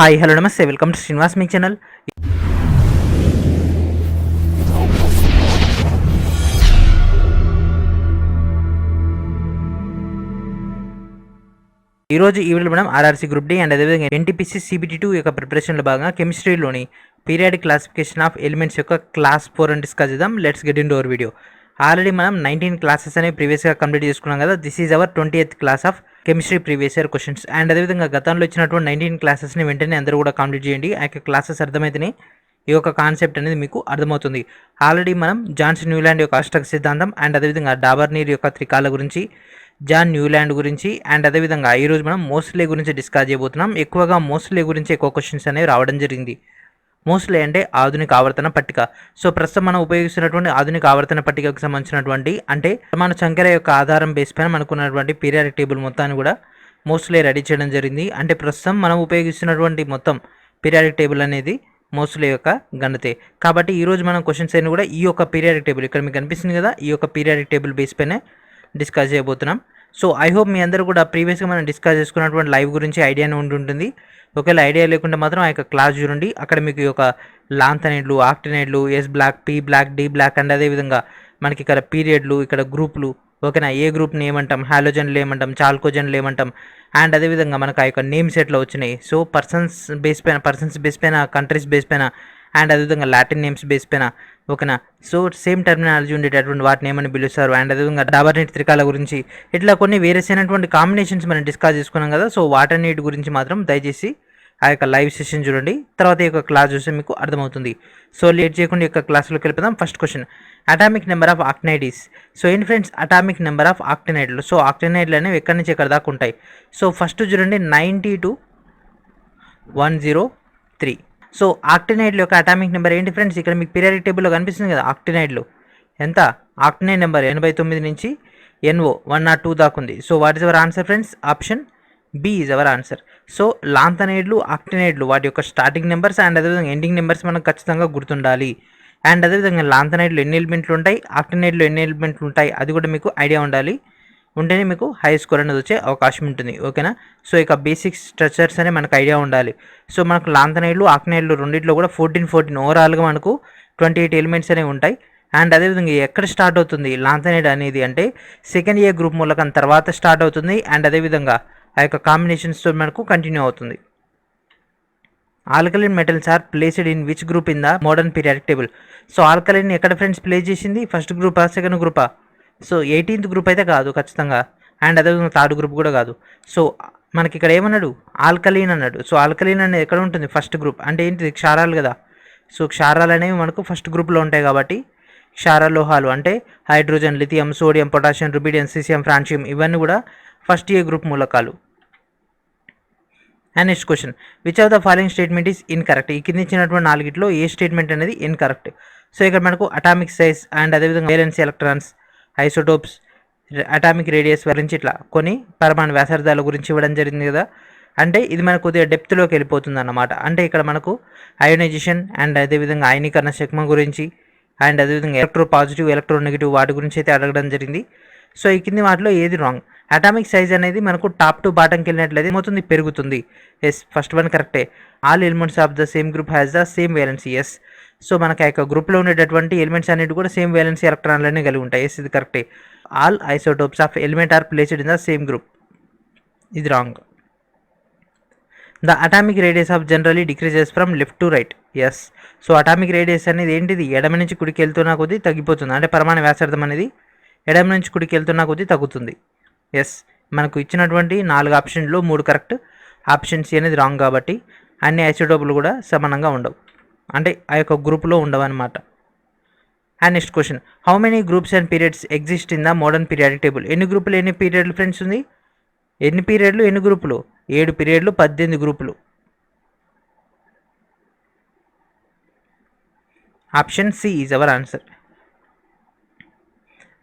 Hi hello నమస్తే welcome to Srinivas me channel. ఈరోజు ఈ వీడియోలో మనం ఆర్ఆర్సీ గ్రూప్ డి అండ్ అదేవిధంగా ఎన్టీపీసీ CBT2 యొక్క ప్రిపరేషన్లో భాగంగా కెమిస్ట్రీలోని పీరియాడిక్ క్లాసిఫికేషన్ ఆఫ్ ఎలిమెంట్స్ యొక్క క్లాస్ 4 అని డిస్కస్ చేద్దాం. Let's get in to our video. Already మనం 19 క్లాసెస్ అనేవి ప్రీవియస్గా కంప్లీట్ చేసుకున్నాం కదా. This is our 20th class of chemistry previous year questions. And అదేవిధంగా గతంలో ఇచ్చినటువంటి 19 క్లాసెస్ని వెంటనే అందరూ కూడా కంప్లీట్ చేయండి. ఆ యొక్క క్లాసెస్ అర్థమైతేనే ఈ యొక్క కాన్సెప్ట్ అనేది మీకు అర్థమవుతుంది. ఆల్రెడీ మనం జాన్సన్ న్యూలాండ్ యొక్క అష్టక సిద్ధాంతం అండ్ అదేవిధంగా డాబర్నీర్ యొక్క త్రికాల గురించి, జాన్ న్యూలాండ్ గురించి అండ్ అదేవిధంగా ఈరోజు మనం మోస్ట్లే గురించి డిస్కస్ చేయబోతున్నాం. ఎక్కువగా మోస్ట్లే గురించి ఎక్కువ క్వశ్చన్స్ అనేవి రావడం జరిగింది. మోస్ట్లీ అంటే ఆధునిక ఆవర్తన పట్టిక. సో ప్రస్తుతం మనం ఉపయోగిస్తున్నటువంటి ఆధునిక ఆవర్తన పట్టికకు సంబంధించినటువంటి అంటే మన సంఖ్యల యొక్క ఆధారం బేస్ పైన మనకున్నటువంటి పీరియాడిక్ టేబుల్ మొత్తాన్ని కూడా మోస్ట్లీ రెడీ చేయడం జరిగింది. అంటే ప్రస్తుతం మనం ఉపయోగిస్తున్నటువంటి మొత్తం పీరియాడిక్ టేబుల్ అనేది మోస్ట్లీ యొక్క గణతే. కాబట్టి ఈరోజు మనం క్వశ్చన్స్ అన్ని కూడా ఈ యొక్క పీరియాడిక్ టేబుల్ ఇక్కడ మీకు కనిపిస్తుంది కదా, ఈ యొక్క పీరియాడిక్ టేబుల్ బేస్ పైనే డిస్కస్ చేయబోతున్నాం. సో ఐ హోప్ మీ అందరూ కూడా ప్రీవియస్గా మనం డిస్కస్ చేసుకున్నటువంటి లైవ్ గురించి ఐడియానే ఉంటుంటుంది. ఒకవేళ ఐడియా లేకుంటే మాత్రం ఆ యొక్క క్లాస్ చూడండి. అక్కడ మీకు ఈ యొక్క లాంథనైడ్లు, ఆక్టినైడ్లు, S block, P block, D block and అదేవిధంగా మనకి ఇక్కడ పీరియడ్లు, ఇక్కడ గ్రూపులు, ఓకేనా, ఏ గ్రూప్ని ఏమంటాం, హాలోజన్లు ఏమంటాం, చాల్కోజన్లు ఏమంటాం అండ్ అదేవిధంగా మనకు ఆ యొక్క నేమ్స్ ఎట్లా వచ్చినాయి. సో పర్సన్స్ బేస్ పైన, కంట్రీస్ బేస్ పైన అండ్ అదేవిధంగా లాటిన్ నేమ్స్ బేస్ పైన, ఓకేనా. సో సేమ్ టర్మినాలజీ ఉండేటటువంటి వాటిని ఏమని పిలుస్తారు అండ్ అదేవిధంగా డాబర్నీట్ త్రికాల గురించి ఇట్లా కొన్ని వేరియస్ అయినటువంటి కాంబినేషన్స్ మనం డిస్కస్ చేసుకున్నాం కదా. సో వాటన్నిటి గురించి మాత్రం దయచేసి ఆ యొక్క లైవ్ సెషన్ చూడండి, తర్వాత ఈ యొక్క క్లాస్ చూస్తే మీకు అర్థమవుతుంది. సో లేట్ చేయకుండా ఈ యొక్క క్లాస్లోకి వెళ్ళిపోదాం. First question, atomic number of actinide so ఏంటి ఫ్రెండ్స్, అటామిక్ నెంబర్ ఆఫ్ ఆక్టినైడ్లు. సో ఆక్టినైడ్లు అనేవి ఎక్కడి నుంచి ఎక్కడ దాకా ఉంటాయి. సో ఫస్ట్ చూడండి 90 to 103. సో ఆక్టినైడ్ల యొక్క అటామిక్ నెంబర్ ఏంటి ఫ్రెండ్స్, ఇక్కడ మీకు పీరియాడిక్ టేబుల్లో కనిపిస్తుంది కదా. ఆక్టినైడ్లు ఎంత, ఆక్టినైడ్ నెంబర్ 89 నుంచి NO 102 దాకా ఉంది. So what is our answer friends, option B is our answer. So లాంథనైడ్లు, ఆక్టినైడ్లు వాటి యొక్క స్టార్టింగ్ నెంబర్స్ అండ్ అదేవిధంగా ఎండింగ్ నెంబర్స్ మనకు ఖచ్చితంగా గుర్తుండాలి. అండ్ అదేవిధంగా లాంథనైడ్లు ఎన్ని ఎలిమెంట్లు ఉంటాయి, ఆక్టినైడ్లు ఎన్ని ఎలిమెంట్లు ఉంటాయి అది కూడా మీకు ఐడియా ఉండాలి. ఉంటేనే మీకు హై స్కోర్ అనేది వచ్చే అవకాశం ఉంటుంది, ఓకేనా. సో ఇక బేసిక్ స్ట్రక్చర్స్ అనే మనకు ఐడియా ఉండాలి. సో మనకు లాంథనైడ్లు, ఆక్టినైడ్లు రెండింటిలో కూడా 14 ఓవరాల్గా మనకు 28 ఎలిమెంట్స్ అనేవి ఉంటాయి. అండ్ అదేవిధంగా ఎక్కడ స్టార్ట్ అవుతుంది లాంథనైడ్ అనేది అంటే సెకండ్ ఏ గ్రూప్ మూలకం తర్వాత స్టార్ట్ అవుతుంది. అండ్ అదేవిధంగా ఆ యొక్క కాంబినేషన్స్తో మనకు కంటిన్యూ అవుతుంది. Alkaline metals are placed in which group in the modern periodic table. So alkaline ఎక్కడ ఫ్రెండ్స్ ప్లేస్ చేసింది, ఫస్ట్ గ్రూపా సెకండ్ గ్రూపా. సో 18th గ్రూప్ అయితే కాదు ఖచ్చితంగా, అండ్ అదేవిధంగా థర్డ్ గ్రూప్ కూడా కాదు. సో మనకి ఇక్కడ ఏమన్నాడు, ఆల్కలీన్ అన్నాడు. సో ఆల్కలీన్ అనేది ఎక్కడ ఉంటుంది, ఫస్ట్ గ్రూప్. అంటే ఏంటిది, క్షారాలు కదా. సో క్షారాలు అనేవి మనకు ఫస్ట్ గ్రూప్లో ఉంటాయి కాబట్టి క్షార లోహాలు అంటే hydrogen, lithium, sodium, potassium, rubidium, caesium, francium ఇవన్నీ కూడా ఫస్ట్ ఏ గ్రూప్ మూలకాలు. And next question, which of the following statement is incorrect. ఈ కింద ఇచ్చినటువంటి నాలుగిట్లో ఏ స్టేట్మెంట్ అనేది ఇన్కరెక్ట్. సో ఇక్కడ మనకు అటామిక్ సైజ్ అండ్ అదేవిధంగా valence electrons, isotopes, atomic radius గురించి ఇట్లా కొన్ని పరమాణు వ్యాసార్థాల గురించి ఇవ్వడం జరిగింది కదా. అంటే ఇది మనకు కొద్దిగా డెప్త్లోకి వెళ్ళిపోతుంది అన్నమాట. అంటే ఇక్కడ మనకు అయోనైజేషన్ అండ్ అదేవిధంగా అయనీకరణ శక్మం గురించి అండ్ అదేవిధంగా ఎలక్ట్రో పాజిటివ్, ఎలక్ట్రో నెగిటివ్ వాటి గురించి అయితే అడగడం జరిగింది. సో ఈ కింది వాటిలో ఏది రాంగ్. అటామిక్ సైజ్ అనేది మనకు టాప్ టు బాటంకి వెళ్ళినట్లయితే ఏమవుతుంది, పెరుగుతుంది. ఎస్, ఫస్ట్ వన్ కరెక్టే. All elements of the same group has the same valency. Yes, so మనకి ఆ యొక్క గ్రూప్లో ఉండేటటువంటి ఎలిమెంట్స్ అన్నిటి కూడా సేమ్ వేలెన్సీ ఎలక్ట్రాన్లనే కలిగి ఉంటాయి. ఎస్, ఇది కరెక్టే. All isotopes of element are placed in the same group, ఇది wrong. The atomic radius of generally decreases from left to right. Yes, so atomic radius అనేది ఏంటిది, ఎడమ నుంచి కుడికి వెళ్తున్నా కొద్దీ తగ్గిపోతుంది. అంటే పరమాణు వ్యాసార్థం అనేది ఎడమ నుంచి కుడికి వెళ్తున్నా కొద్దీ తగ్గుతుంది. ఎస్, మనకు ఇచ్చినటువంటి 4 ఆప్షన్లో 3 కరెక్ట్, ఆప్షన్ సి అనేది రాంగ్. కాబట్టి అన్ని ఐసోటోపులు కూడా సమానంగా ఉండవు, అంటే ఆ యొక్క గ్రూప్లో ఉండవు అనమాట. And next question, how many groups and periods exist in the modern periodic table. ఎన్ని గ్రూపులు ఎన్ని పీరియడ్లు ఫ్రెండ్స్ ఉంది, ఎన్ని పీరియడ్లు ఎన్ని గ్రూపులు, 7 పీరియడ్లు 18 గ్రూపులు. Option C is our answer.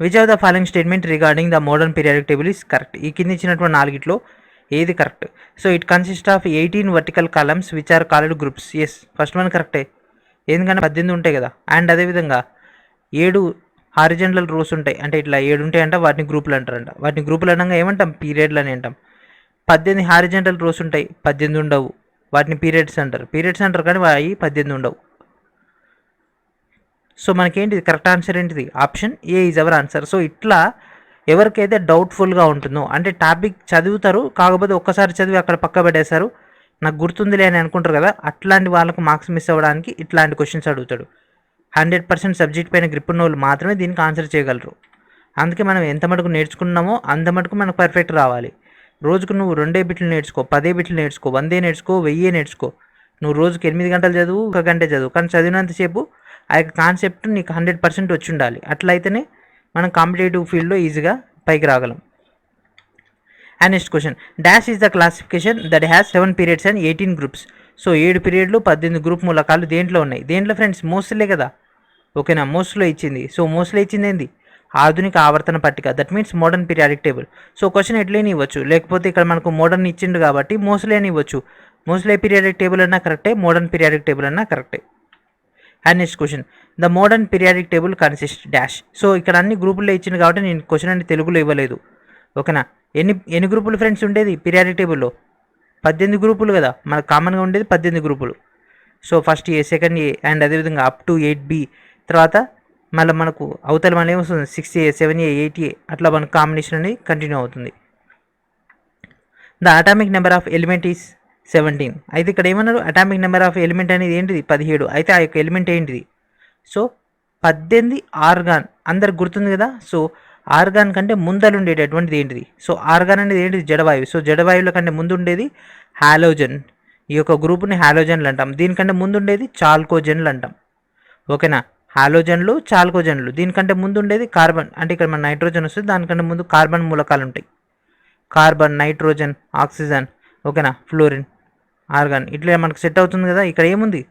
Which of the following statement regarding the modern periodic table is correct. ఈ కింద ఇచ్చినటువంటి నాలుగిట్లో ఏది correct. So it consist of 18 vertical columns which are called groups. Yes, first one కరెక్టే, ఎందుకంటే 18 ఉంటాయి కదా. And అదేవిధంగా 7 హారిజెంటల్ రోస్ ఉంటాయి, అంటే ఇట్లా 7 ఉంటాయంట, వాటిని గ్రూపులు అంటారంట. వాటిని గ్రూపులు అనగా ఏమంటాం, పీరియడ్లు అని అంటాం. 18 హారిజెంటల్ రోస్ ఉంటాయి, 18 ఉండవు. వాటిని పీరియడ్స్ అంటారు కానీ అవి 18 ఉండవు. సో మనకేంటిది కరెక్ట్ ఆన్సర్ ఏంటిది? Option A is our answer. So ఇట్లా ఎవరికైతే డౌట్ఫుల్గా ఉంటుందో, అంటే టాపిక్ చదువుతారు కాకపోతే ఒక్కసారి చదివి అక్కడ పక్క పెట్టేస్తారు, నాకు గుర్తుందిలే అని అనుకుంటారు కదా, అట్లాంటి వాళ్ళకు మార్క్స్ మిస్ అవ్వడానికి ఇట్లాంటి క్వశ్చన్స్ అడుగుతాడు. 100% సబ్జెక్ట్ పైన గ్రిప్ ఉన్న వాళ్ళు మాత్రమే దీనికి ఆన్సర్ చేయగలరు. అందుకే మనం ఎంత మటుకు నేర్చుకున్నామో అంత మటుకు మనకు పర్ఫెక్ట్ రావాలి. రోజుకు నువ్వు 2 బిట్లు నేర్చుకో, 10 బిట్లు నేర్చుకో, 100 నేర్చుకో, 1000 నేర్చుకో, నువ్వు రోజుకి 8 గంటలు చదువు, 1 గంట చదువు, కానీ చదివినంతసేపు ఆ యొక్క కాన్సెప్ట్ నీకు 100% వచ్చి ఉండాలి. అట్లయితేనే మనం కాంపిటేటివ్ ఫీల్డ్లో ఈజీగా పైకి రాగలం. And next question, dash is the classification that has 7 periods and 18 groups. So 7 పీరియడ్లు 18 గ్రూప్ మూలకాలు దేంట్లో ఉన్నాయి? దేంట్లో ఫ్రెండ్స్? మోస్ట్లే కదా. ఓకేనా, మోస్ట్లో ఇచ్చింది. సో మోస్ట్లో ఇచ్చింది ఏంది? ఆధునిక ఆవర్తన పట్టిక, that means modern periodic table. So question ఎట్లయినా ఇవ్వచ్చు, లేకపోతే ఇక్కడ మనకు మోడర్న్ ఇచ్చిండు కాబట్టి మోస్ట్లీ అని ఇవ్వచ్చు. మోస్ట్లీ పీరియాడిక్ టేబుల్ అన్నా కరెక్టే, మోడర్న్ పీరియాడిక్ టేబుల్ అన్నా కరెక్టే. And next question, the modern periodic table consist dash. So ఇక్కడ అన్ని గ్రూపుల్లో ఇచ్చింది కాబట్టి నేను క్వశ్చన్ అంటే తెలుగులో ఇవ్వలేదు. ఓకేనా, ఎన్ని గ్రూపులు ఫ్రెండ్స్ ఉండేది పీరియాడిక్ టేబుల్లో? 18 గ్రూపులు కదా, మనకు కామన్గా ఉండేది 18 గ్రూపులు. So first A, second A, and అదేవిధంగా అప్ టు 8B, తర్వాత మళ్ళీ మనకు అవతల మళ్ళీ ఏమొస్తుంది 6A, 7A, 8A, అట్లా మనకు కాంబినేషన్ అనేది కంటిన్యూ అవుతుంది. The atomic number of element is 17. అయితే ఇక్కడ ఏమన్నారు? అటామిక్ నెంబర్ ఆఫ్ ఎలిమెంట్ అనేది ఏంటిది? 17. అయితే ఆ యొక్క ఎలిమెంట్ ఏంటిది? సో 18 ఆర్గాన్, అందరికి గుర్తుంది కదా. సో ఆర్గాన్ కంటే ముందలు ఉండేటటువంటిది ఏంటిది? సో ఆర్గాన్ అనేది ఏంటిది? జడవాయువు. సో జడవాయువుల కంటే ముందు ఉండేది హాలోజన్. ఈ యొక్క గ్రూప్ని హాలోజన్లు అంటాం. దీనికంటే ముందు ఉండేది చాల్కోజన్లు అంటాం. ఓకేనా, హాలోజన్లు, చాల్కోజన్లు. దీనికంటే ముందు ఉండేది కార్బన్, అంటే ఇక్కడ మన నైట్రోజన్ వస్తుంది, దానికంటే ముందు కార్బన్ మూలకాలు ఉంటాయి. కార్బన్, నైట్రోజన్, ఆక్సిజన్, ఓకేనా, ఫ్లోరిన్, ఆర్గాన్, ఇట్లా మనకు సెట్ అవుతుంది కదా. ఇక్కడ ఏముంది?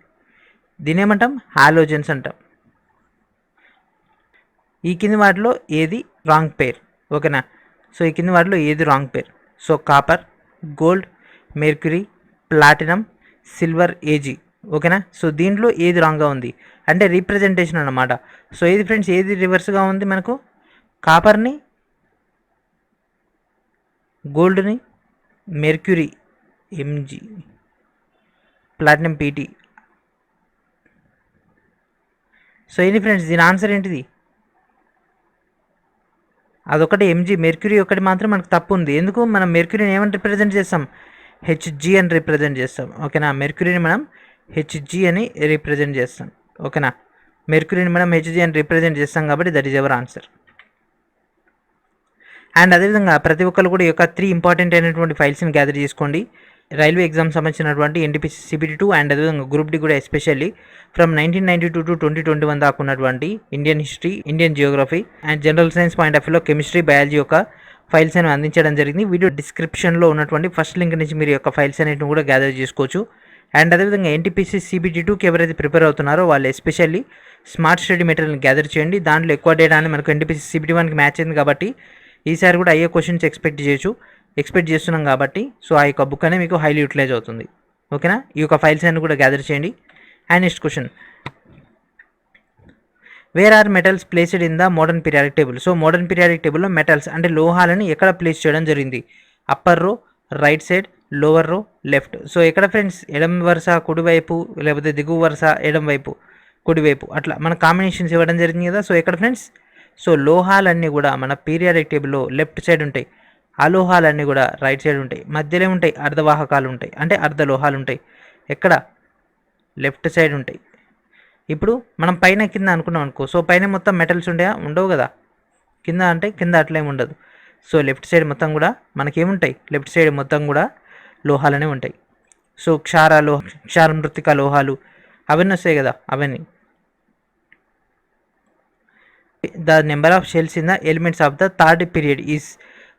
దీని ఏమంటాం? హాలోజన్స్ అంటాం. ఈ కింది వాటిలో ఏది రాంగ్ పేర్? ఓకేనా, సో ఈ కింది వాటిలో ఏది wrong pair? So copper, gold, mercury, platinum, silver, AG. ఓకేనా, సో దీంట్లో ఏది రాంగ్గా ఉంది అంటే రీప్రజెంటేషన్ అన్నమాట. సో ఏది ఫ్రెండ్స్, ఏది రివర్స్గా ఉంది మనకు? కాపర్ని, గోల్డ్ని, mercury MG, platinum PT. So ఏంటి ఫ్రెండ్స్, దీని ఆన్సర్ ఏంటిది? అదొకటి ఎంజీ, మెర్క్యూరీ ఒకటి మాత్రం మనకు తప్పు ఉంది. ఎందుకు? మనం మెర్క్యూరీని ఏమని రిప్రజెంట్ చేస్తాం? హెచ్జీ అని రిప్రజెంట్ చేస్తాం. ఓకేనా, మెర్క్యూరీని మనం హెచ్జీ అని రిప్రజెంట్ చేస్తాం. ఓకేనా, మెర్క్యూరీని మనం హెచ్జీ అని రిప్రజెంట్ చేస్తాం కాబట్టి that is our answer. And అదేవిధంగా ప్రతి ఒక్కరు కూడా ఈ యొక్క 3 ఇంపార్టెంట్ అయినటువంటి ఫైల్స్ని గ్యాదర్ చేసుకోండి. రైల్వే ఎగ్జామ్ సంబంధించినటువంటి ఎన్టీపీసీ CBT2 అండ్ అదేవిధంగా గ్రూప్ డి కూడా ఎస్పెషల్లీ ఫ్రమ్ 1992 టు 2021 దాకా ఉన్నటువంటి Indian history, Indian Geography and general science point of వ్యూలో కెమిస్ట్రీ, బయాలజీ యొక్క ఫైల్స్ అనేవి అందించడం జరిగింది. వీడియో డిస్క్రిప్షన్లో ఉన్నటువంటి ఫస్ట్ లింక్ నుంచి మీరు యొక్క ఫైల్స్ అనేటివి కూడా గ్యాదర్ చేసుకోవచ్చు. అండ్ అదేవిధంగా ఎన్టీపీసీ CBT2కి ఎవరైతే ప్రిపేర్ అవుతున్నారో వాళ్ళు ఎస్పెషల్లీ స్మార్ట్ స్టడీ మెటీరియల్ని గ్యాదర్ చేయండి. దాంట్లో ఎక్కువ డేటా అని మనకు ఎన్టీపీసీ CBT1కి మ్యాచ్ అయింది కాబట్టి ఈసారి కూడా అయ్యే క్వశ్చన్స్ ఎక్స్పెక్ట్ చేస్తున్నాం కాబట్టి సో ఆ యొక్క బుక్ అనేది మీకు హైలీ యూటిలైజ్ అవుతుంది. ఓకేనా, ఈ యొక్క ఫైల్స్ అన్ని కూడా గ్యాదర్ చేయండి. And next question, where are metals placed in the modern periodic table. So modern periodic టేబుల్లో మెటల్స్ అంటే లోహాలను ఎక్కడ ప్లేస్ చేయడం జరిగింది? Upper row, right side, lower row, left. So ఎక్కడ ఫ్రెండ్స్? ఎడం వరుస కుడివైపు, లేకపోతే దిగువ వరుస ఎడం వైపు, కుడివైపు, అట్లా మన కాంబినేషన్స్ ఇవ్వడం జరిగింది కదా. సో ఎక్కడ ఫ్రెండ్స్? సో లోహాలన్నీ కూడా మన పీరియాడిక్ టేబుల్లో లెఫ్ట్ సైడ్ ఉంటాయి, అలోహాలన్నీ కూడా రైట్ సైడ్ ఉంటాయి. మధ్యలో ఉంటాయి అర్ధవాహకాలు ఉంటాయి, అంటే అర్ధలోహాలు ఉంటాయి. ఎక్కడ? లెఫ్ట్ సైడ్ ఉంటాయి. ఇప్పుడు మనం పైన కింద అనుకున్నాం అనుకో, సో పైన మొత్తం మెటల్స్ ఉంటాయా? ఉండవు కదా. కింద అంటే కింద అట్లేమి ఉండదు. సో లెఫ్ట్ సైడ్ మొత్తం కూడా మనకేముంటాయి? లెఫ్ట్ సైడ్ మొత్తం కూడా లోహాలనే ఉంటాయి. సో క్షార మృత్తిక లోహాలు అవన్నీ వస్తాయి కదా, అవన్నీ. The number of shells in the elements of the third period is.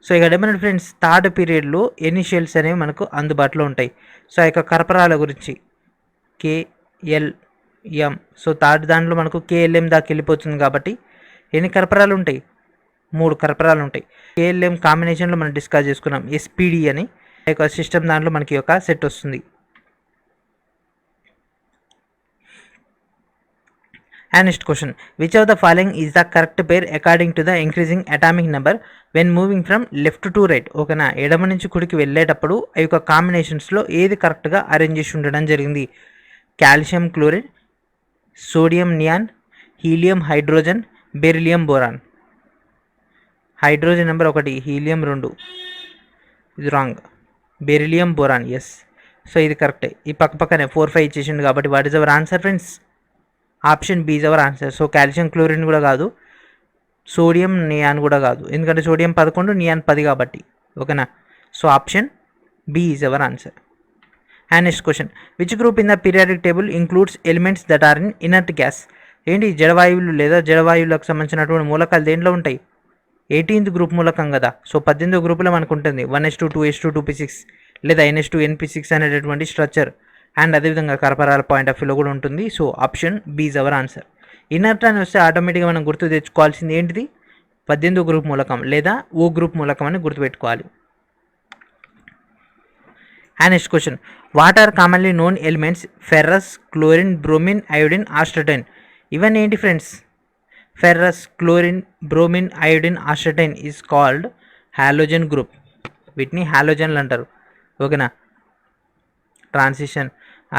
So ఇక్కడ ఏమన్నా ఫ్రెండ్స్, థర్డ్ పీరియడ్లో ఎన్ని షెల్స్ అనేవి మనకు అందుబాటులో ఉంటాయి? సో ఆ యొక్క కర్పరాల గురించి KLM. సో థర్డ్ దాంట్లో మనకు KLM దాకా వెళ్ళిపోతుంది కాబట్టి ఎన్ని కర్పరాలు ఉంటాయి? 3 కర్పరాలు ఉంటాయి. KLM కాంబినేషన్లో మనం డిస్కస్ చేసుకున్నాం SPD అని. ఆ యొక్క సిస్టమ్ దాంట్లో మనకి యొక్క సెట్ వస్తుంది. And next question, which of the following is the correct pair according to the increasing atomic number when moving from left to right? ఓకేనా, ఎడమ నుంచి కుడికి వెళ్ళేటప్పుడు ఈ యొక్క కాంబినేషన్స్లో ఏది కరెక్ట్గా అరేంజ్ చేసి ఉండడం జరిగింది? Calcium chloride, sodium neon, helium hydrogen, beryllium boron. Hydrogen number 1, helium 2, ఇది wrong. Beryllium boron yes. So ఇది కరెక్టే. ఈ పక్కనే 4, 5 ఇచ్చేసిండు కాబట్టి what is our answer friends? Option B is our answer. So calcium chlorine కూడా కాదు, సోడియం నియాన్ కూడా కాదు, ఎందుకంటే సోడియం 11, నియాన్ 10 కాబట్టి. ఓకేనా, so option B is our answer. And next question, which group in the periodic table includes elements that are in inert gas? ఏంటి, జడవాయువులు లేదా జడవాయువులకు సంబంధించినటువంటి మూలకాలు దేంట్లో ఉంటాయి? 18th గ్రూప్ మూలకం కదా. సో 18వ గ్రూపులో మనకు ఉంటుంది 1s2 2s2 2p6 లేదా ns2 np6 అనేటటువంటి స్ట్రక్చర్. అండ్ అదేవిధంగా కరపరాల పాయింట్ ఆఫ్ వ్యూలో కూడా ఉంటుంది. So option B is our answer. Inert అని వస్తే ఆటోమేటిక్గా మనం గుర్తు తెచ్చుకోవాల్సింది ఏంటిది? 18వ గ్రూప్ మూలకం లేదా ఓ గ్రూప్ మూలకం అని గుర్తుపెట్టుకోవాలి. And next question, what are commonly known elements ferrous, chlorine, bromine, iodine, astatine? ఇవన్నీ ఏంటి friends? Ferrous, chlorine, bromine, iodine, astatine is called halogen group. వీటిని హాలోజన్లు అంటారు. ఓకేనా, ట్రాన్సిషన్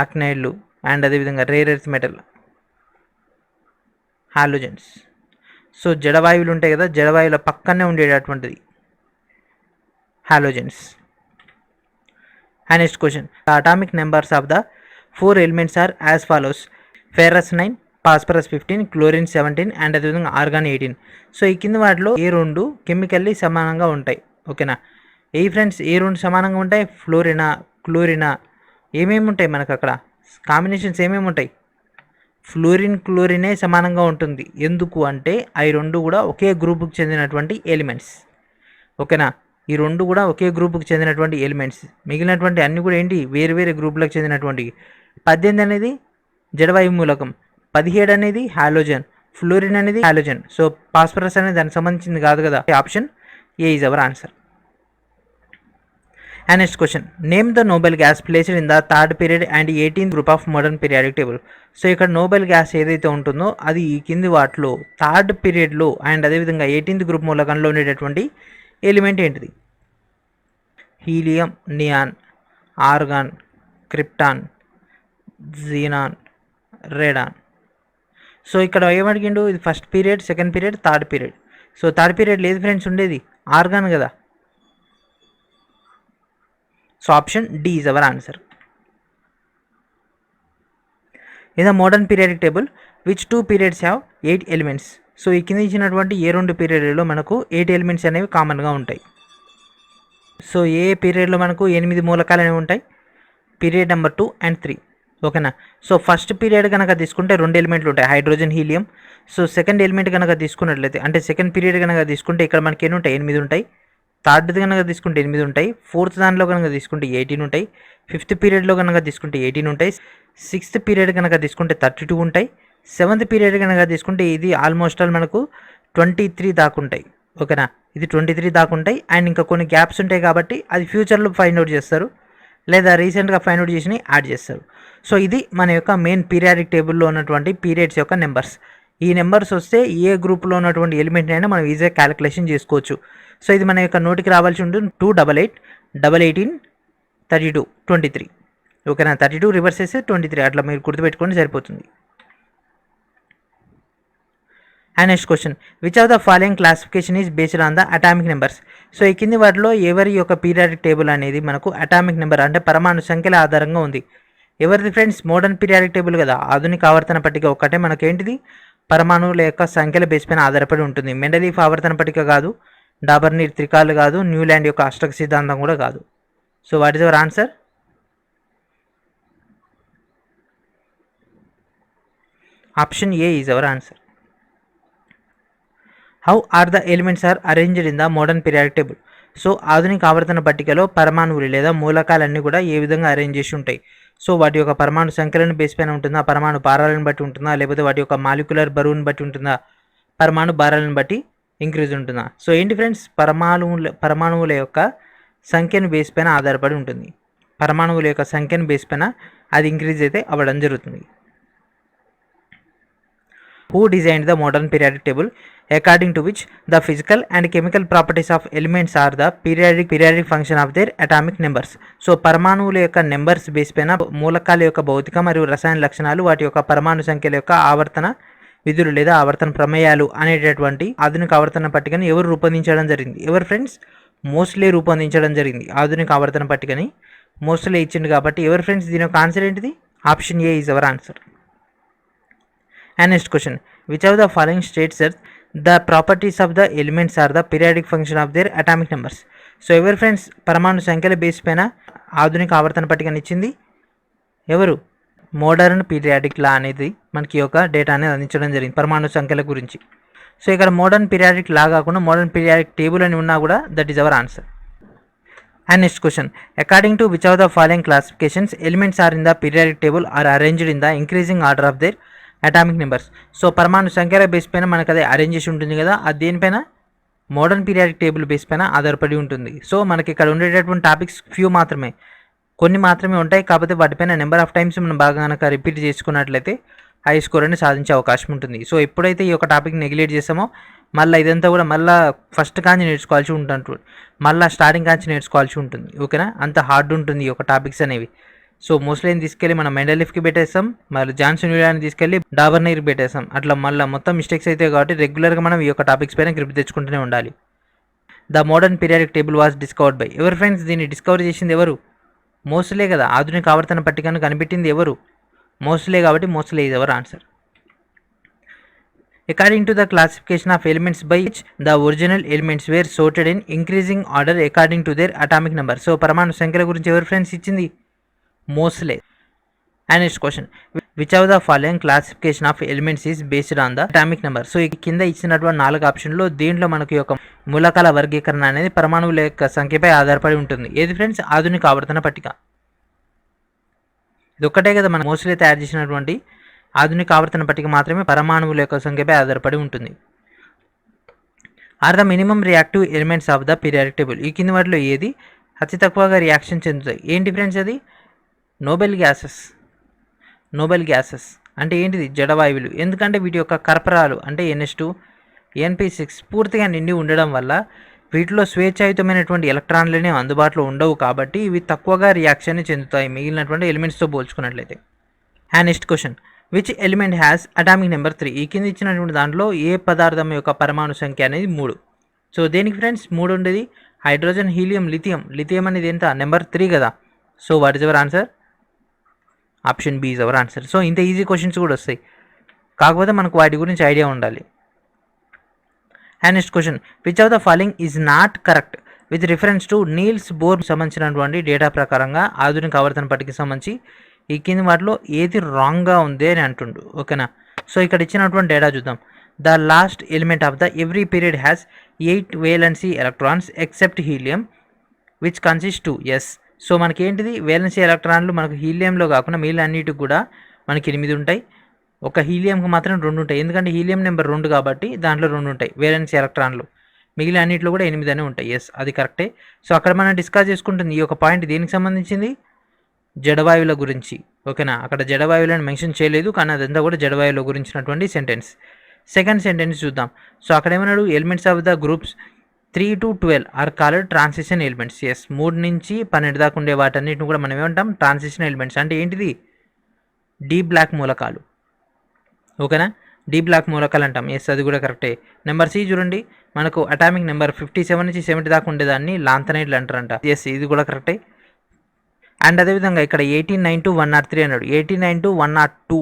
ఆక్నైడ్లు అండ్ అదేవిధంగా rare earth metal halogens. So జడవాయువులు ఉంటాయి కదా, జడవాయువుల పక్కనే ఉండేటటువంటిది halogens. And next question, the atomic numbers of the 4 elements are as follows: ferrous 9, phosphorus 15, chlorine 17 and అదేవిధంగా ఆర్గాన్ 18. సో ఈ కింద వాటిలో ఏ 2 కెమికల్లీ సమానంగా ఉంటాయి? ఓకేనా, ఏ ఫ్రెండ్స్ ఏ 2 సమానంగా ఉంటాయి? ఫ్లోరినా, క్లోరినా, ఏమేమి ఉంటాయి మనకు అక్కడ కాంబినేషన్స్ ఏమేమి ఉంటాయి? ఫ్లోరిన్, క్లోరినే సమానంగా ఉంటుంది. ఎందుకు అంటే అవి 2 కూడా ఒకే గ్రూపుకి చెందినటువంటి ఎలిమెంట్స్. ఓకేనా, ఈ 2 కూడా ఒకే గ్రూపుకి చెందినటువంటి ఎలిమెంట్స్. మిగిలినటువంటి అన్ని కూడా ఏంటి, వేరు వేరే గ్రూపులకు చెందినటువంటి. 18 అనేది జడవాయు మూలకం, 17 అనేది హాలోజన్, ఫ్లోరిన్ అనేది హాలోజన్. సో ఫాస్ఫరస్ అనేది దానికి సంబంధించింది కాదు కదా. Option A is our answer. And next question, name the Nobel gas placed in the 3rd period and 18th group of modern periodic table. So ఇక్కడ నోబెల్ గ్యాస్ ఏదైతే ఉంటుందో అది ఈ కింది వాటిలో 3rd పీరియడ్లో అండ్ అదేవిధంగా 18th గ్రూప్ మూలకంలో ఉండేటటువంటి ఎలిమెంట్ ఏంటిది? Helium, neon, argon, krypton, xenon, radon. So ఇక్కడ ఏమడిగిండు? ఇది 1st period, 2nd period, 3rd period. So 3rd period లేదు ఫ్రెండ్స్, ఉండేది ఆర్గాన్ కదా. So option D is our answer. In the modern periodic table which 2 periods have 8 elements? So ఈ కింద ఇచ్చినటువంటి ఏ 2 పీరియడ్లో మనకు 8 ఎలిమెంట్స్ అనేవి కామన్గా ఉంటాయి. సో ఏ పీరియడ్లో మనకు 8 మూలకాలు అనేవి ఉంటాయి? Period number 2 and 3. ఓకేనా, సో ఫస్ట్ పీరియడ్ కనుక తీసుకుంటే 2 ఎలిమెంట్లు ఉంటాయి, hydrogen, helium. So second element కనుక తీసుకున్నట్లయితే అంటే సెకండ్ పీరియడ్ కనుక తీసుకుంటే ఇక్కడ మనకి ఎన్ని ఉంటాయి? 8 ఉంటాయి. థర్డ్ కనుక తీసుకుంటే 8 ఉంటాయి. 4th దానిలో కనుక తీసుకుంటే 18 ఉంటాయి. 5th పీరియడ్లో కనుక తీసుకుంటే 18 ఉంటాయి. 6th పీరియడ్ కనుక తీసుకుంటే 32 ఉంటాయి. 7th పీరియడ్ కనుక తీసుకుంటే ఇది ఆల్మోస్ట్ ఆల్ మనకు 23 దాకా ఉంటాయి. ఓకేనా, ఇది 23 దాకా ఉంటాయి. అండ్ ఇంకా కొన్ని గ్యాప్స్ ఉంటాయి కాబట్టి అది ఫ్యూచర్లో ఫైండ్ అవుట్ చేస్తారు, లేదా రీసెంట్గా ఫైండ్ అవుట్ చేసి యాడ్ చేస్తారు. సో ఇది మన యొక్క మెయిన్ పీరియాడిక్ టేబుల్లో ఉన్నటువంటి పీరియడ్స్ యొక్క నెంబర్స్. ఈ నెంబర్స్ వస్తే ఏ గ్రూప్లో ఉన్నటువంటి ఎలిమెంట్ అయినా మనం ఈజీగా క్యాలిక్యులేషన్ చేసుకోవచ్చు. సో ఇది మన యొక్క నోటికి రావాల్సి ఉంటుంది 288, 18, 32, 23. ఓకేనా, 32 రివర్స్ చేస్తే 23, అట్లా మీరు గుర్తుపెట్టుకోండి సరిపోతుంది. And next question, which of the following classification is based on the atomic numbers? So ఈ కింది వాటిలో ఎవరి యొక్క పీరియాడిక్ టేబుల్ అనేది మనకు అటామిక్ నెంబర్ అంటే పరమాణు సంఖ్యల ఆధారంగా ఉంది? ఎవరిది ఫ్రెండ్స్? మోడర్న్ పీరియాడిక్ టేబుల్ కదా. ఆధునిక ఆవర్తన పట్టిక ఒక్కటే మనకేంటిది పరమాణువుల యొక్క సంఖ్యల బేస్ పైన ఆధారపడి ఉంటుంది. మెండలీఫ్ ఆవర్తన పట్టిక కాదు, డాబర్నీర్ త్రికాలు కాదు, న్యూల్యాండ్ యొక్క అష్టక సిద్ధాంతం కూడా కాదు. So what is our answer? Option A is our answer. How are the elements are arranged in the modern periodic table? So ఆధునిక ఆవర్తన పట్టికలో పరమాణువులు లేదా మూలకాలన్నీ కూడా ఏ విధంగా అరేంజ్ చేసి ఉంటాయి? సో వాటి యొక్క పరమాణు సంఖ్యలను బేస్ పైన ఉంటుందా, పరమాణు భారాలను బట్టి ఉంటుందా, లేకపోతే వాటి యొక్క మాలిక్యులర్ బరువును బట్టి ఉంటుందా, పరమాణు భారాలను బట్టి ఇంక్రీజ్ ఉంటుందా? సో ఏంటి ఫ్రెండ్స్, పరమాణువుల యొక్క సంఖ్యను బేస్ పైన ఆధారపడి ఉంటుంది. పరమాణువుల యొక్క సంఖ్యను బేస్ పైన అది ఇంక్రీజ్ అయితే అవ్వడం జరుగుతుంది. who designed the modern periodic table, according to which the physical and chemical properties of elements are the periodic function of their atomic numbers. So పరమాణువుల యొక్క నెంబర్స్ బేస్ పైన మూలకాల యొక్క భౌతిక మరియు రసాయన లక్షణాలు వాటి యొక్క పరమాణు సంఖ్యల యొక్క ఆవర్తన విధులు లేదా ఆవర్తన ప్రమేయాలు అనేటటువంటి ఆధునిక ఆవర్తన పట్టికను ఎవరు రూపొందించడం జరిగింది? ఎవరు ఫ్రెండ్స్? మోస్ట్లీ రూపొందించడం జరిగింది. ఆధునిక ఆవర్తన పట్టికని మోస్ట్లీ ఇచ్చింది కాబట్టి ఎవరు ఫ్రెండ్స్? దీని యొక్క ఆన్సర్ ఏంటిది? Option A is our answer. And next question, which of the following states that the properties of the elements are the periodic function of their atomic numbers? So ఎవరు friends పరమాణు సంఖ్యల base పైన ఆధునిక ఆవర్తన పట్టికను ఇచ్చింది? ఎవరు? మోడర్న్ పీరియాడిక్ లా అనేది మనకి యొక్క డేటా అనేది అందించడం జరిగింది పరమాణు సంఖ్యల గురించి. సో ఇక్కడ మోడర్న్ పీరియాడిక్ లా కాకుండా మోడర్న్ పీరియాడిక్ టేబుల్ అని ఉన్నా కూడా that is our answer. And next question, according to which of the following classifications elements are in the periodic table are arranged in the increasing order of their atomic numbers? So పరమాణు సంఖ్యల base పైన మనకు అదే arrange చేసి ఉంటుంది కదా, అది దేనిపైన? మోడర్న్ పీరియాడిక్ టేబుల్ బేస్ పైన ఆధారపడి ఉంటుంది. సో మనకి ఇక్కడ ఉండేటటువంటి టాపిక్స్ ఫ్యూ మాత్రమే, కొన్ని మాత్రమే ఉంటాయి. కాకపోతే వాటిపైన నెంబర్ ఆఫ్ టైమ్స్ మనం బాగా కనుక రిపీట్ చేసుకున్నట్లయితే హై స్కోర్ అని సాధించే అవకాశం ఉంటుంది. సో ఎప్పుడైతే ఈ యొక్క టాపిక్ నెగ్లెక్ట్ చేస్తామో మళ్ళీ ఇదంతా కూడా మళ్ళీ ఫస్ట్ కాంచి నేర్చుకోవాల్సి ఉంటుంది, మళ్ళీ స్టార్టింగ్ కాంచి నేర్చుకోవాల్సి ఉంటుంది. ఓకేనా? అంత హార్డ్ ఉంటుంది ఈ యొక్క టాపిక్స్ అనేవి. సో మోస్ట్లీ తీసుకెళ్ళి మనం మెండలిఫ్కి పెట్టేస్తాం, మళ్ళీ జాన్సన్ యూలియాని తీసుకెళ్ళి డాబర్నీర్కి పెట్టేస్తాం. అట్లా మళ్ళీ మొత్తం మిస్టేక్స్ అయితే కాబట్టి రెగ్యులర్గా మనం ఈ యొక్క టాపిక్స్ పైన గ్రిప్ తెచ్చుకుంటూనే ఉండాలి. The modern periodic table was discovered by ఎవరు ఫ్రెండ్స్? దీన్ని డిస్కవర్ చేసింది ఎవరు? మోస్ట్లే కదా. ఆధునిక ఆవర్తన పట్టికను కనిపెట్టింది ఎవరు? మోస్ట్లే కాబట్టి Moseley is our answer. According to the classification of elements by which the original elements were sorted in increasing order according to their atomic number. So పరమాణు సంఖ్యల గురించి ఎవరు ఫ్రెండ్స్ ఇచ్చింది? Moseley. And next question, which of the following classification of elements is based on the atomic number? So ఈ కింద ఇచ్చినటువంటి 4 ఆప్షన్లో దేంట్లో మనకు యొక్క మూలకాల వర్గీకరణ అనేది పరమాణువుల యొక్క సంఖ్యపై ఆధారపడి ఉంటుంది? ఏది ఫ్రెండ్స్? ఆధునిక ఆవర్తన పట్టిక. ఇది ఒక్కటే కదా మనం మోస్ట్లీ తయారు చేసినటువంటి ఆధునిక ఆవర్తన పట్టిక మాత్రమే పరమాణువుల యొక్క సంఖ్యపై ఆధారపడి ఉంటుంది. Are the minimum reactive elements of the periodic table? ఈ కింది వాటిలో ఏది అతి తక్కువగా రియాక్షన్ చెందుతాయి? ఏంటి ఫ్రెండ్స్ అది? నోబెల్ గ్యాసెస్ అంటే ఏంటిది? జడవాయువులు. ఎందుకంటే వీటి యొక్క కర్పరాలు అంటే NH2, NP6 పూర్తిగా నిండి ఉండడం వల్ల వీటిలో స్వేచ్ఛాయుతమైనటువంటి ఎలక్ట్రాన్లనే అందుబాటులో ఉండవు కాబట్టి ఇవి తక్కువగా రియాక్షన్ చెందుతాయి మిగిలినటువంటి ఎలిమెంట్స్తో పోల్చుకున్నట్లయితే. And next question, which element has atomic number 3? ఈ కింద ఇచ్చినటువంటి దాంట్లో ఏ పదార్థం యొక్క పరమాణు సంఖ్య అనేది 3? సో దేనికి ఫ్రెండ్స్ 3 ఉండేది? హైడ్రోజన్, హీలియం, లిథియం అనేది ఎంత? నెంబర్ 3 కదా. So what is our answer? Option B is our answer. So ఇంత ఈజీ క్వశ్చన్స్ కూడా వస్తాయి, కాకపోతే మనకు వాటి గురించి ఐడియా ఉండాలి. And next question, which of the following is not correct with reference to Niels Bohr సంబంధించినటువంటి డేటా ప్రకారంగా ఆధునిక ఆవర్తన పట్టికకి సంబంధించి ఈ కింది వాటిలో ఏది రాంగ్గా ఉంది అని అంటుండు. ఓకేనా? సో ఇక్కడ ఇచ్చినటువంటి డేటా చూద్దాం. The last element of the every period has 8 valency electrons except helium which consist two yes. So మనకి ఏంటిది? వేలెన్సీ ఎలక్ట్రాన్లు మనకు హీలియంలో కాకుండా మిగిలిన అన్నిటికి కూడా మనకి 8 ఉంటాయి. ఒక హీలియంకి మాత్రం 2 ఉంటాయి, ఎందుకంటే హీలియం నెంబర్ 2 కాబట్టి దాంట్లో 2 ఉంటాయి వేలెన్సీ ఎలక్ట్రాన్లు. మిగిలిన అన్నింటిలో కూడా 8 అనే ఉంటాయి. ఎస్, అది కరెక్టే. సో అక్కడ మనం డిస్కస్ చేసుకుంటుంది ఈ యొక్క పాయింట్ దేనికి సంబంధించింది? జడవాయువుల గురించి. ఓకేనా? అక్కడ జడవాయువులను మెన్షన్ చేయలేదు, కానీ అదంతా కూడా జడవాయువుల గురించినటువంటి సెంటెన్స్. సెకండ్ సెంటెన్స్ చూద్దాం. సో అక్కడ ఏమన్నాడు? Elements of the groups 3 to 12 are called transition elements. Yes, 3 నుంచి 12 దాకా ఉండే వాటన్నిటిని కూడా మనం ఏమంటాం? Transition elements. అంటే ఏంటిది? డీ బ్లాక్ మూలకాలు. ఓకేనా? డీ బ్లాక్ మూలకాలు అంటాం. ఎస్, అది కూడా కరెక్టే. నెంబర్ సి చూడండి, మనకు అటామిక్ నెంబర్ 57 నుంచి 70 దాకా ఉండేదాన్ని లాంథనైడ్లు అంటారంట. ఎస్, ఇది కూడా కరెక్టే. అండ్ అదేవిధంగా ఇక్కడ 89 to 103 అన్నాడు. 89 to 102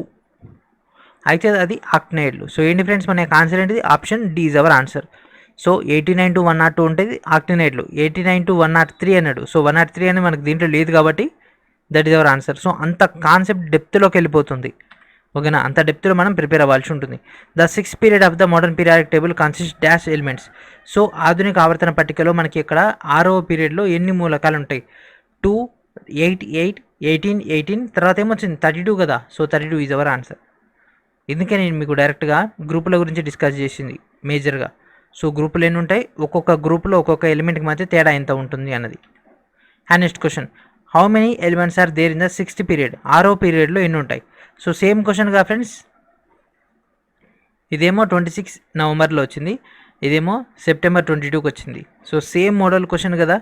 అయితే అది ఆక్టినైడ్లు. సో ఏంటి ఫ్రెండ్స్ మన యొక్క ఆన్సర్ ఏంటిది? Option D is our answer. So 89 to 102 ఉంటుంది ఆక్టినైడ్లు. 89 to 103 అన్నాడు. సో 103 అని మనకు దీంట్లో లేదు కాబట్టి that is our answer. So అంత కాన్సెప్ట్ డెప్త్లోకి వెళ్ళిపోతుంది. ఓకేనా? అంత డెప్త్లో మనం ప్రిపేర్ అవ్వాల్సి ఉంటుంది. The 6th period of the modern periodic table consist dash elements. So ఆధునిక ఆవర్తన పట్టికలో మనకి ఇక్కడ 6వ పీరియడ్లో ఎన్ని మూలకాలు ఉంటాయి? 2, 8, 8, 18, 18 తర్వాత ఏమొచ్చింది? 32 కదా. So 32 is our answer. ఎందుకే నేను మీకు డైరెక్ట్గా గ్రూపుల గురించి డిస్కస్ చేసింది మేజర్గా. సో గ్రూపులు ఎన్ని ఉంటాయి? ఒక్కొక్క గ్రూపులో ఒక్కొక్క ఎలిమెంట్కి మధ్య తేడా ఎంత ఉంటుంది అన్నది. And next question, how many elements are there in the 6th period? 6వ పీరియడ్లో ఎన్ని ఉంటాయి? సో సేమ్ క్వశ్చన్గా ఫ్రెండ్స్, ఇదేమో 26 నవంబర్లో వచ్చింది, ఇదేమో సెప్టెంబర్ 22కి వచ్చింది. సో సేమ్ మోడల్ క్వశ్చన్ కదా,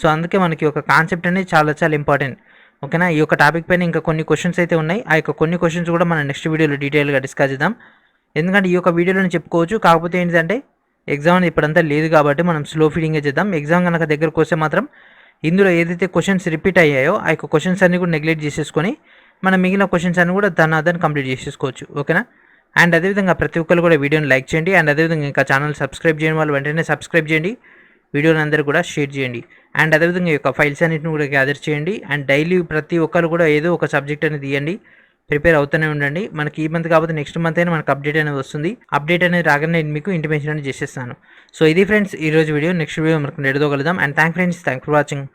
సో అందుకే మనకి ఒక కాన్సెప్ట్ అనేది చాలా చాలా ఇంపార్టెంట్. ఓకేనా, ఈ యొక్క టాపిక్ పైన ఇంకా కొన్ని క్వశ్చన్స్ అయితే ఉన్నాయి. ఆ యొక్క కొన్ని క్వశ్చన్స్ కూడా మనం నెక్స్ట్ వీడియోలో డీటెయిల్గా డిస్కస్ చేద్దాం. ఎందుకంటే ఈ యొక్క వీడియోలో చెప్పుకోవచ్చు, కాకపోతే ఏంటంటే ఎగ్జామ్ అనేది ఇప్పుడంతా లేదు కాబట్టి మనం స్లో ఫీడింగే చేద్దాం. ఎగ్జామ్ కనుక దగ్గరకు వస్తే మాత్రం ఇందులో ఏదైతే క్వశ్చన్స్ రిపీట్ అయ్యాయో ఆ యొక్క క్వశ్చన్స్ అన్ని కూడా నెగ్లెక్ట్ చేసేసుకొని మనం మిగిలిన క్వశ్చన్స్ అన్ని కూడా దాన్ని కంప్లీట్ చేసేసుకోవచ్చు. ఓకేనా, అండ్ అదేవిధంగా ప్రతి ఒక్కరు కూడా వీడియోని లైక్ చేయండి. అండ్ అదేవిధంగా ఇంకా ఛానల్ సబ్స్క్రైబ్ చేయని వాళ్ళు వెంటనే సబ్స్క్రైబ్ చేయండి, వీడియోని అందరూ కూడా షేర్ చేయండి. అండ్ అదేవిధంగా ఈ యొక్క ఫైల్స్ అన్నింటిని కూడా గ్యాదర్ చేయండి. అండ్ డైలీ ప్రతి ఒక్కరు కూడా ఏదో ఒక సబ్జెక్ట్ అనేది తీయండి, ప్రిపేర్ అవుతూనే ఉండండి. మనకి ఈ మంత్ కాకపోతే నెక్స్ట్ మంత్ అయినా మనకు అప్డేట్ అనేది వస్తుంది. అప్డేట్ అనేది రాగానే నేను మీకు ఇంటిమేషన్ అనేది చేసేస్తాను. సో ఇది ఫ్రెండ్స్ ఈరోజు వీడియో. నెక్స్ట్ వీడియో మనకు ఎడదోగలుగుదాం. And thank for watching.